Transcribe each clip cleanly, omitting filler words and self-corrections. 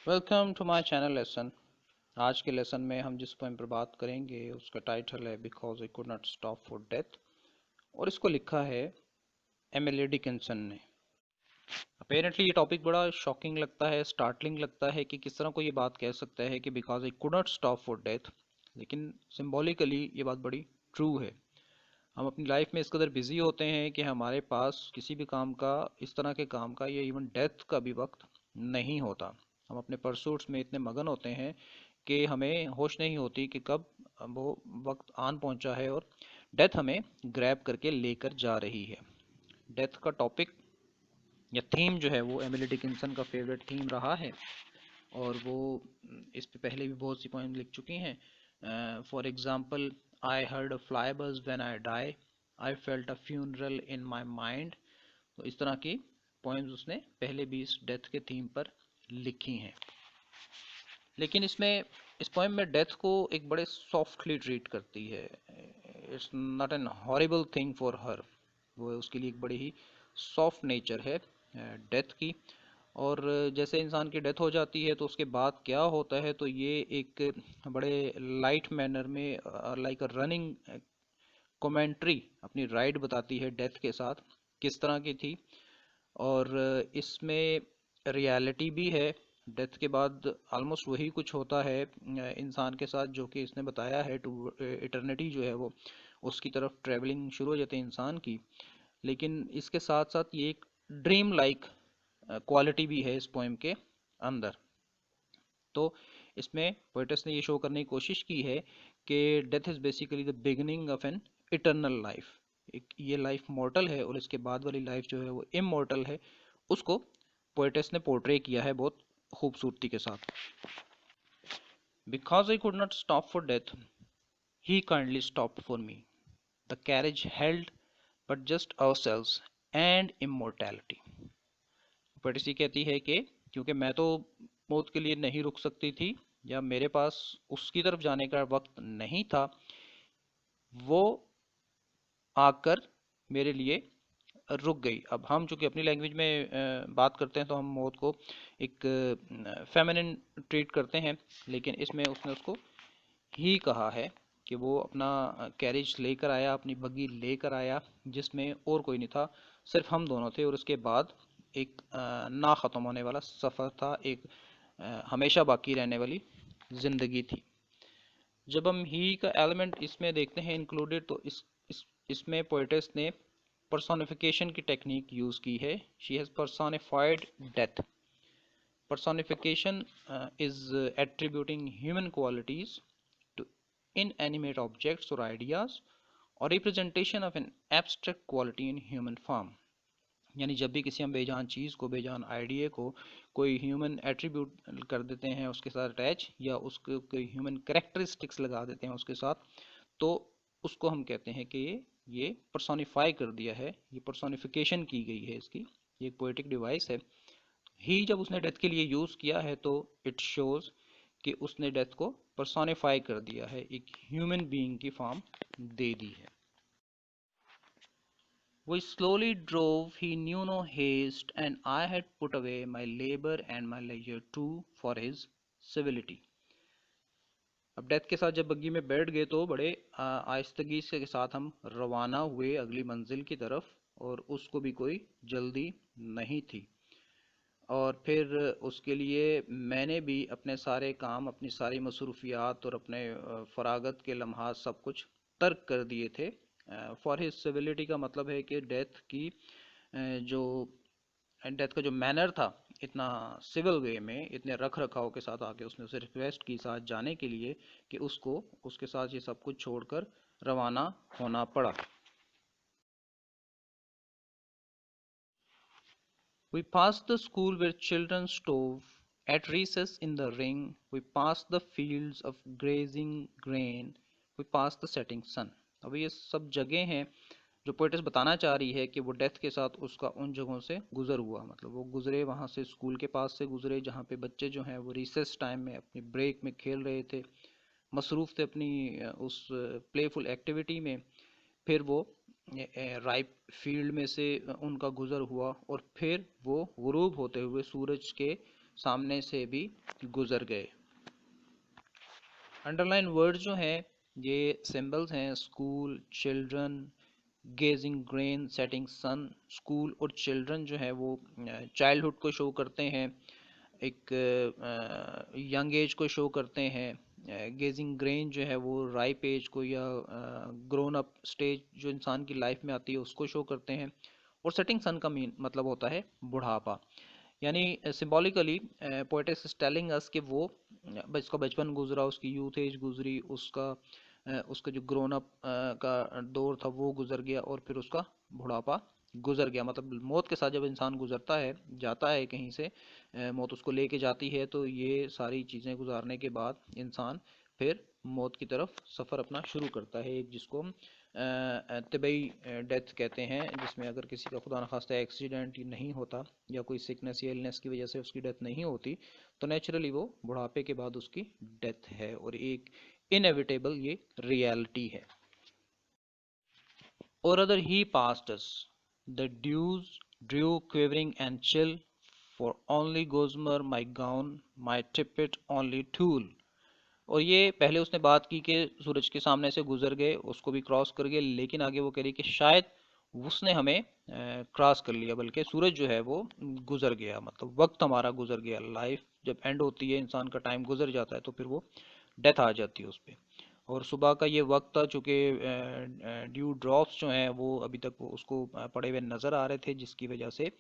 Welcome to my channel lesson. आज के lesson में हम जिस पोएम पर बात करेंगे उसका टाइटल है because I could not stop for death, और इसको लिखा है एमिली डिकिंसन ने। अपेरेंटली ये टॉपिक बड़ा शॉकिंग लगता है, स्टार्टलिंग लगता है कि किस तरह को ये बात कह सकता है कि because I could not stop for death, लेकिन सिंबॉलिकली ये बात बड़ी ट्रू है। हम अपनी लाइफ में इस कदर बिजी होते हैं कि हमारे पास किसी भी काम का, इस तरह के काम का या इवन डेथ का भी वक्त नहीं होता। हम अपने परसूट्स में इतने मगन होते हैं कि हमें होश नहीं होती कि कब वो वक्त आन पहुंचा है और डेथ हमें ग्रैब करके लेकर जा रही है। डेथ का टॉपिक या थीम जो है वो एमिली डिकिंसन का फेवरेट थीम रहा है, और वो इस पे पहले भी बहुत सी पोएम लिख चुकी हैं। For example, I heard a fly buzz when I died, I felt a funeral in my mind. तो इस तरह की पोएम्स उसने पहले भी इस डेथ के थीम पर लिखी हैं। लेकिन इस पोएम में डेथ को एक बड़े सॉफ्टली ट्रीट करती है। It's not an horrible thing for her. वो उसके लिए एक बड़ी ही सॉफ्ट नेचर है डेथ की। और जैसे इंसान की डेथ हो जाती है तो उसके बाद क्या होता है, तो ये एक बड़े लाइट मैनर में लाइक अ रनिंग कमेंट्री अपनी राइड बताती है डेथ के साथ किस तरह की थी। और इसमें रियलिटी भी है। डेथ के बाद ऑलमोस्ट वही कुछ होता है इंसान के साथ जो कि इसने बताया है, टू इटर्निटी जो है वो उसकी तरफ ट्रेवलिंग शुरू हो जाती है इंसान की। लेकिन इसके साथ साथ ये एक ड्रीम लाइक क्वालिटी भी है इस पोएम के अंदर। तो इसमें पोएटस ने ये शो करने की कोशिश की है कि death is basically the beginning of an eternal life. एक ये लाइफ मॉर्टल है और इसके बाद वाली लाइफ जो है वो इमॉर्टल है। उसको पोएटस ने पोर्ट्रे किया है बहुत खूबसूरती के साथ। Because I could not stop for death, he kindly stop for me, the carriage held but just ourselves and immortality. Poets ये कहती है कि क्योंकि मैं तो मौत के लिए नहीं रुक सकती थी, या मेरे पास उसकी तरफ जाने का वक्त नहीं था, वो आकर मेरे लिए रुक गई। अब हम चूंकि अपनी लैंग्वेज में बात करते हैं तो हम मौत को एक फेमिनिन ट्रीट करते हैं, लेकिन इसमें उसने उसको ही कहा है कि वो अपना कैरेज लेकर आया, अपनी बग्गी लेकर आया जिसमें और कोई नहीं था, सिर्फ हम दोनों थे। और उसके बाद एक ना ख़त्म होने वाला सफ़र था, एक हमेशा बाकी रहने वाली ज़िंदगी थी। जब हम ही का एलिमेंट इसमें देखते हैं इंक्लूडेड, तो इसमें पोएटिस ने पर्सोनिफिकेशन की टेक्निक यूज़ की है। She has personified death. Personification is attributing human qualities to inanimate objects or ideas, or representation of an abstract quality in human form। यानी जब भी किसी हम बेजान चीज़ को, बेजान आइडिया को कोई ह्यूमन एट्रीब्यूट कर देते हैं उसके साथ अटैच, या उसको कोई ह्यूमन करेक्टरिस्टिक्स लगा देते हैं उसके साथ, तो उसको हम कहते हैं कि ये पर्सोनिफाई कर दिया है, ये पर्सोनिफिकेशन की गई है इसकी। ये एक पोएटिक डिवाइस है। ही जब उसने डेथ के लिए यूज़ किया है तो इट शोज कि उसने डेथ को पर्सोनिफाई कर दिया है, एक ह्यूमन बीइंग की फॉर्म दे दी है। We slowly drove, he knew no haste, and I had put away my labor and my leisure too for his civility। अब डेथ के साथ जब बग्गी में बैठ गए तो बड़े आहिस्तगी से के साथ हम रवाना हुए अगली मंजिल की तरफ, और उसको भी कोई जल्दी नहीं थी। और फिर उसके लिए मैंने भी अपने सारे काम, अपनी सारी मसरूफियात और अपने फरागत के लम्हात सब कुछ तर्क कर दिए थे। फॉर हिज सिविलिटी का मतलब है कि जो डेथ का जो मैनर था, इतना सिविल वे में, इतने रख रखाव के साथ आके उसने उसे रिक्वेस्ट की साथ जाने के लिए कि उसको उसके साथ ये सब कुछ छोड़कर रवाना होना पड़ा। We passed the school where children stove at recess in the ring. We passed the fields of grazing grain. We passed the setting sun। अब ये सब जगह हैं जो पोइटिस बताना चाह रही है कि वो डेथ के साथ उसका उन जगहों से गुजर हुआ। मतलब वो गुजरे वहाँ से, स्कूल के पास से गुजरे जहाँ पे बच्चे जो हैं वो रिसेस टाइम में अपनी ब्रेक में खेल रहे थे, मसरूफ़ थे अपनी उस प्लेफुल एक्टिविटी में। फिर वो राइप फील्ड में से उनका गुजर हुआ, और फिर वो गुरूब होते हुए सूरज के सामने से भी गुजर गए। अंडरलाइन वर्ड जो हैं ये सिंबल्स हैं, school, children, gazing grain, setting sun. School और चिल्ड्रन जो है वो चाइल्डहुड को शो करते हैं, एक यंग एज को शो करते हैं। गेजिंग ग्रेन जो है वो राइप एज को या ग्रोन अप स्टेज जो इंसान की लाइफ में आती है उसको शो करते हैं। और सेटिंग सन का मीन मतलब होता है बुढ़ापा। यानी symbolically poet's is telling us कि वो उसका बचपन गुजरा, उसकी यूथ एज गुजरी, उसका जो ग्रोन अप का दौर था वो गुजर गया, और फिर उसका बुढ़ापा गुजर गया। मतलब मौत के साथ जब इंसान गुजरता है, जाता है कहीं से, मौत उसको लेके जाती है, तो ये सारी चीज़ें गुजारने के बाद इंसान फिर मौत की तरफ सफ़र अपना शुरू करता है। एक जिसको हम तबई डेथ कहते हैं, जिसमें अगर किसी का खुदा न खास्ता एक्सीडेंट नहीं होता या कोई सिकनेस या इलनेस की वजह से उसकी डेथ नहीं होती, तो नेचुरली वो बुढ़ापे के बाद उसकी डेथ है, और एक इनएविटेबल ये रियलिटी है। Or rather he passed us. The dews drew quivering and chill, for only gossamer my gown, my tippet only tulle। और ये पहले उसने बात की कि सूरज के सामने से गुजर गए, उसको भी क्रॉस कर गए, लेकिन आगे वो कह रही कि शायद उसने हमें क्रॉस कर लिया, बल्कि सूरज जो है वो गुजर गया, मतलब वक्त हमारा गुजर गया। लाइफ जब एंड होती है, इंसान का टाइम गुजर जाता है, तो फिर वो डेथ आ जाती है उस पर। और सुबह का ये वक्त था, चूँकि ड्यू ड्रॉप्स जो हैं वो अभी तक वो उसको पड़े हुए नज़र आ रहे थे, जिसकी वजह से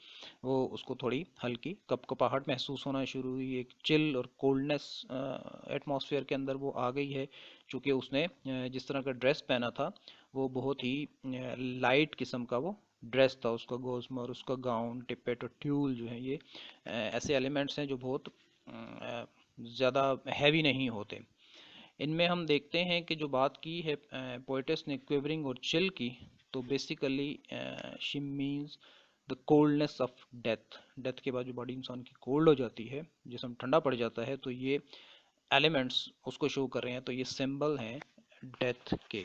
वो उसको थोड़ी हल्की कपकपाहट महसूस होना शुरू हुई। एक चिल और कोल्डनेस एटमॉस्फेयर के अंदर वो आ गई है, चूँकि उसने जिस तरह का ड्रेस पहना था वो बहुत ही लाइट किस्म का वो ड्रेस था। उसका गोस्मर, उसका गाउन, टिपेट और ट्यूल जो है, ये ऐसे एलिमेंट्स हैं जो बहुत ज़्यादा हैवी नहीं होते। इनमें हम देखते हैं कि जो बात की है पोएटिस ने क्विवरिंग और चिल की, तो basically she means the coldness of death. Death के बाद जो बॉडी इंसान की कोल्ड हो जाती है, जिसम ठंडा पड़ जाता है, तो ये एलिमेंट्स उसको शो कर रहे हैं, तो ये सिंबल हैं डेथ के।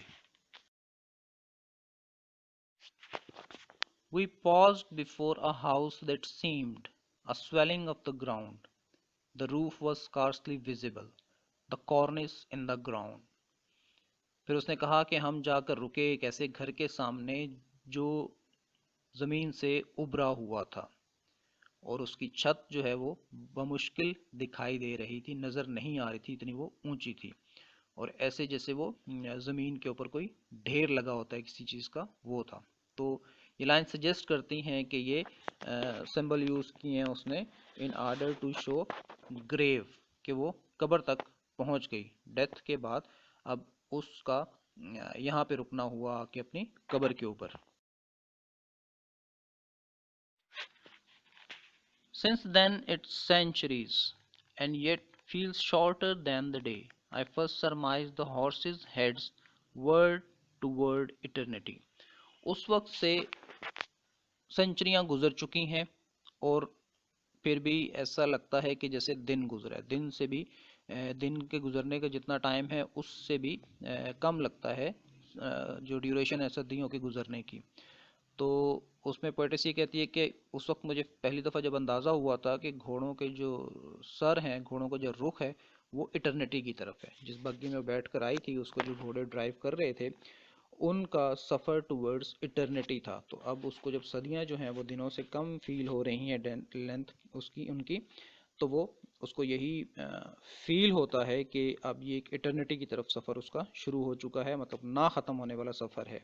We paused before a house that seemed a swelling of the ground. The roof was scarcely visible, the cornice in the ground। फिर उसने कहा कि हम जाकर रुके एक ऐसे घर के सामने जो ज़मीन से उभरा हुआ था, और उसकी छत जो है वो बमुश्किल दिखाई दे रही थी, नज़र नहीं आ रही थी, इतनी वो ऊंची थी, और ऐसे जैसे वो ज़मीन के ऊपर कोई ढेर लगा होता है किसी चीज़ का, वो था। तो ये लाइन सजेस्ट करती हैं कि ये सिंबल यूज़ किए हैं उसने in order to show grave, कि वो कब्र तक पहुंच गई डेथ के बाद। अब उसका यहाँ पे रुकना हुआ कि अपनी कब्र के ऊपर। Since then it's centuries, and yet feels shorter than the day I first surmised the horses' heads word toward eternity। उस वक्त से सेंचुरियां गुजर चुकी हैं, और फिर भी ऐसा लगता है कि जैसे दिन गुजरा है। दिन से भी दिन के गुजरने का जितना टाइम है उससे भी कम लगता है जो ड्यूरेशन है सदियों के गुजरने की। तो उसमें पोएटिस ये कहती है कि उस वक्त मुझे पहली दफ़ा जब अंदाज़ा हुआ था कि घोड़ों के जो सर हैं, घोड़ों का जो रुख है, वो इटर्निटी की तरफ है। जिस बग्गी में बैठ कर आई थी, उसको जो घोड़े ड्राइव कर रहे थे, उनका सफ़र टूवर्ड्स इटर्निटी था। तो अब उसको जब सदियां जो हैं वो दिनों से कम फील हो रही हैं, लेंथ उसकी उनकी, तो वो उसको यही फील होता है कि अब ये एक इटर्निटी की तरफ सफ़र उसका शुरू हो चुका है, मतलब ना ख़त्म होने वाला सफ़र है।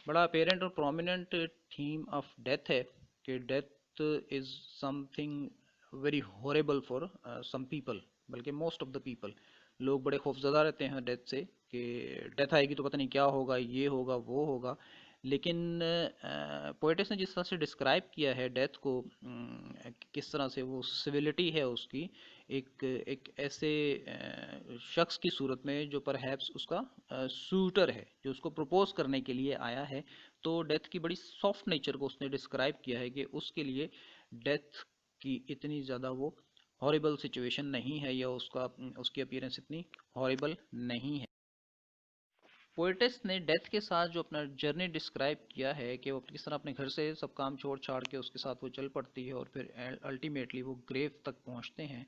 बड़ा अपेरेंट और प्रोमिनेंट थीम ऑफ डेथ है कि death is something very horrible for some people, बल्कि मोस्ट ऑफ द पीपल। लोग बड़े खौफजदा रहते हैं डेथ से कि डेथ आएगी तो पता नहीं क्या होगा, ये होगा वो होगा। लेकिन पोएटिस ने जिस तरह से डिस्क्राइब किया है डेथ को, किस तरह से वो सिविलिटी है उसकी, एक एक ऐसे शख्स की सूरत में जो परहैप्स उसका सूटर है, जो उसको प्रपोज करने के लिए आया है। तो डेथ की बड़ी सॉफ्ट नेचर को उसने डिस्क्राइब किया है कि उसके लिए डेथ की इतनी ज़्यादा वो हॉरिबल सिचुएशन नहीं है, या उसकी अपीयरेंस इतनी हॉरिबल नहीं है। पोइटिस ने डेथ के साथ जो अपना जर्नी डिस्क्राइब किया है कि वो किस तरह अपने घर से सब काम छोड़ छाड़ के उसके साथ वो चल पड़ती है और फिर अल्टीमेटली वो ग्रेव तक पहुंचते हैं,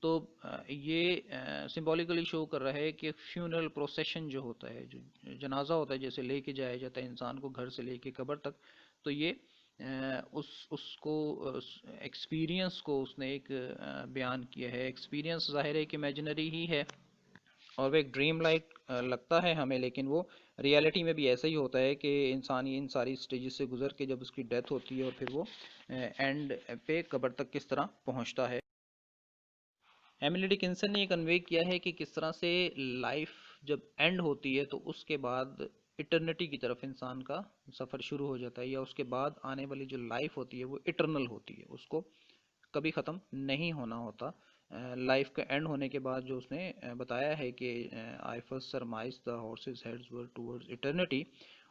तो ये सिंबॉलिकली शो कर रहा है कि फ्यूनरल प्रोसेशन जो होता है, जो जनाजा होता है, जैसे लेके जाया जाता है इंसान को घर से लेके कब्र तक, तो ये उसको एक्सपीरियंस को उसने एक बयान किया है। एक्सपीरियंस ज़ाहिर है कि इमेजिनरी ही है और वो एक ड्रीम लाइक लगता है हमें, लेकिन वो रियलिटी में भी ऐसा ही होता है कि इंसान इन सारी स्टेजेस से गुजर के जब उसकी डेथ होती है और फिर वो एंड पे कब्र तक किस तरह पहुंचता है। एमिली डिकिंसन ने ये कन्वे किया है कि किस तरह से लाइफ जब एंड होती है तो उसके बाद इटर्निटी की तरफ इंसान का सफ़र शुरू हो जाता है, या उसके बाद आने वाली जो लाइफ होती है वो इटर्नल होती है, उसको कभी ख़त्म नहीं होना होता। लाइफ का एंड होने के बाद जो उसने बताया है कि I first surmised the horses heads were towards eternity,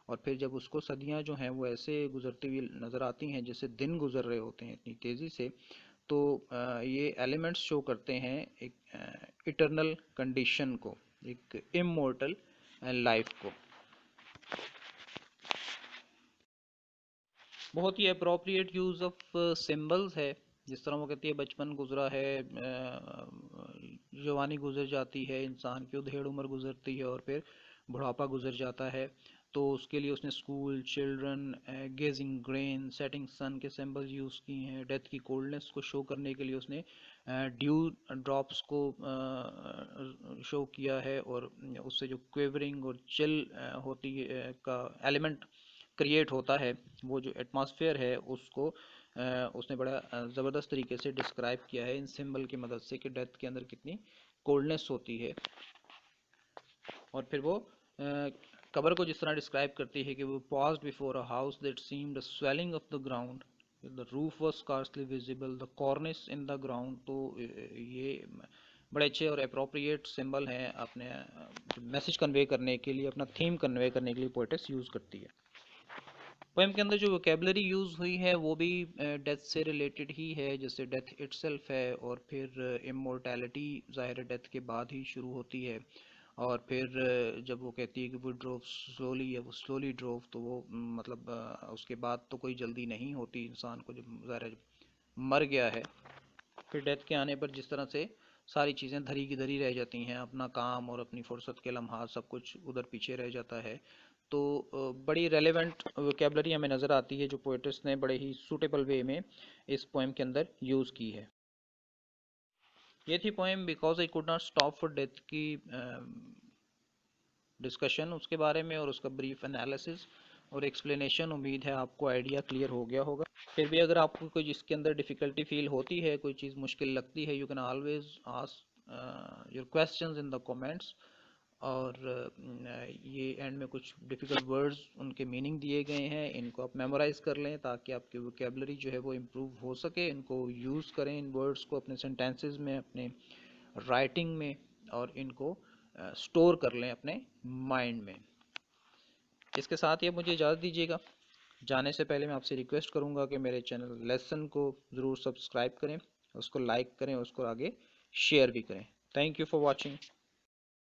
और फिर जब उसको सदियां जो हैं वो ऐसे गुजरती हुई नज़र आती हैं जैसे दिन गुजर रहे होते हैं इतनी तेज़ी से, तो ये एलिमेंट्स शो करते हैं एक इटर्नल कंडीशन को, एक इमोर्टल लाइफ को। बहुत ही अप्रोप्रिएट यूज़ ऑफ सिंबल्स है। जिस तरह वो कहती है बचपन गुजरा है, जवानी गुजर जाती है, इंसान की उधेड़ उम्र गुजरती है और फिर बुढ़ापा गुजर जाता है, तो उसके लिए उसने school, children, gazing grain, setting sun के सिंबल्स यूज़ किए हैं। डेथ की कोल्डनेस को शो करने के लिए उसने ड्यू ड्रॉप्स को शो किया है, और उससे जो क्वेवरिंग और चिल होती है का एलिमेंट क्रिएट होता है, वो जो एटमॉस्फेयर है उसको उसने बड़ा ज़बरदस्त तरीके से डिस्क्राइब किया है इन सिंबल की मदद से कि डेथ के अंदर कितनी कोल्डनेस होती है। और फिर वो कबर को जिस तरह डिस्क्राइब करती है कि वो paused before a house that seemed a swelling of the ground, the roof was scarcely visible, the cornice in the ground। तो ये बड़े अच्छे और अप्रोप्रिएट सिंबल हैं अपने मैसेज कन्वे करने के लिए, अपना थीम कन्वे करने के लिए पोइटिस यूज़ करती है। पोएम के अंदर जो वोकेबलरी यूज़ हुई है वो भी डेथ से रिलेटेड ही है, जैसे डेथ इटसेल्फ है, और फिर इमोर्टैलिटी ज़ाहिर डेथ के बाद ही शुरू होती है। और फिर जब वो कहती है कि वो ड्रोव स्लोली, या वो स्लोली ड्रोव, तो वो मतलब उसके बाद तो कोई जल्दी नहीं होती इंसान को, जब ज़ाहिर जब मर गया है, फिर डेथ के आने पर जिस तरह से सारी चीज़ें धरी की धरी रह जाती हैं, अपना काम और अपनी फुर्सत के लम्हात सब कुछ उधर पीछे रह जाता है। तो बड़ी रेलेवेंट वोकेबलरी हमें नज़र आती है जो पोइटिस ने बड़े ही सूटेबल वे में इस पोएम के अंदर यूज़ की है। ये थी poem because I could not stop for death की डिस्कशन उसके बारे में, और उसका ब्रीफ एनालिसिस और एक्सप्लेनेशन। उम्मीद है आपको आइडिया क्लियर हो गया होगा। फिर भी अगर आपको कोई जिसके अंदर डिफ़िकल्टी फील होती है, कोई चीज़ मुश्किल लगती है, you can always ask your questions in the comments. और ये एंड में कुछ डिफ़िकल्ट वर्ड्स उनके मीनिंग दिए गए हैं, इनको आप मेमोराइज़ कर लें ताकि आपकी वोकेबलरी जो है वो इम्प्रूव हो सके। इनको यूज़ करें इन वर्ड्स को अपने सेंटेंसेस में, अपने राइटिंग में, और इनको स्टोर कर लें अपने माइंड में। इसके साथ ही मुझे इजाज़त दीजिएगा। जाने से पहले मैं आपसे रिक्वेस्ट करूंगा कि मेरे चैनल लेसन को ज़रूर सब्सक्राइब करें, उसको लाइक करें, उसको आगे शेयर भी करें। Thank you for watching.